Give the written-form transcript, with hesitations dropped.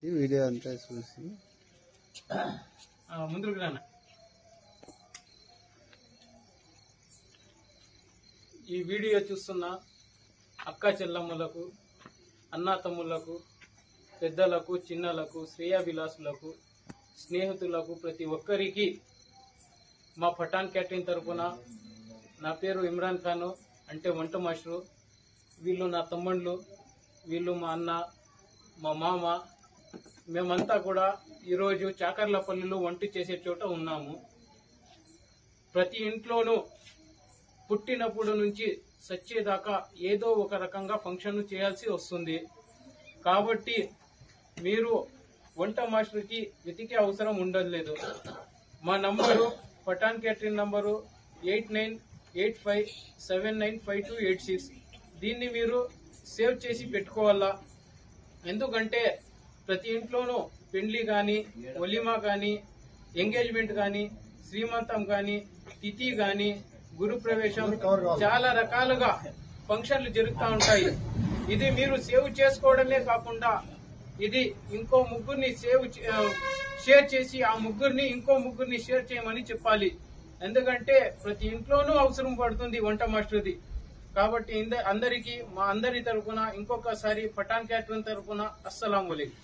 ఈ వీడియో అంతా చూసి ముందుకు రానా. ఈ వీడియో చూస్తున్న అక్క చెల్లమ్మలకు, అన్నా తమ్ముళ్లకు, పెద్దలకు, చిన్నలకు, శ్రేయాభిలాసులకు, స్నేహితులకు, ప్రతి ఒక్కరికి మా పఠాన్ క్యాటరింగ్ తరఫున నా పేరు ఇమ్రాన్ ఖాన్, అంటే వంట మాస్టరు. వీళ్ళు నా తమ్ముళ్ళు, వీళ్ళు మా అన్న, మా మామ. మేమంతా కూడా ఈరోజు చాకర్లపల్లిలో వంట చేసే చోట ఉన్నాము. ప్రతి ఇంట్లోనూ పుట్టినప్పుడు నుంచి సచ్చేదాకా ఏదో ఒక రకంగా ఫంక్షన్ చేయాల్సి వస్తుంది. కాబట్టి మీరు వంట మాస్టర్కి వెతికే అవసరం ఉండలేదు. మా నంబరు పఠాన్ క్యాటరింగ్ నంబరు 8985795286. దీన్ని మీరు సేవ్ చేసి పెట్టుకోవాలా. ఎందుకంటే ప్రతి ఇంట్లోనూ పెండ్లి కానీ, ఒలిమా కానీ, ఎంగేజ్మెంట్ కానీ, శ్రీమంతం కానీ, తిథి కానీ, గురు ప్రవేశం, చాలా రకాలుగా ఫంక్షన్లు జరుగుతూ ఉంటాయి. ఇది మీరు సేవ్ చేసుకోవడమే కాకుండా ఇది ఇంకో ముగ్గురిని షేర్ చేసి ఆ ముగ్గురిని ఇంకో ముగ్గురిని షేర్ చేయమని చెప్పాలి. ఎందుకంటే ప్రతి ఇంట్లోనూ అవసరం పడుతుంది వంట మాస్టర్ది. కాబట్టి అందరికీ మా అందరి తరఫున ఇంకొకసారి పఠాన్ క్యాటరింగ్ తరఫున అస్సలాము అలైకుం.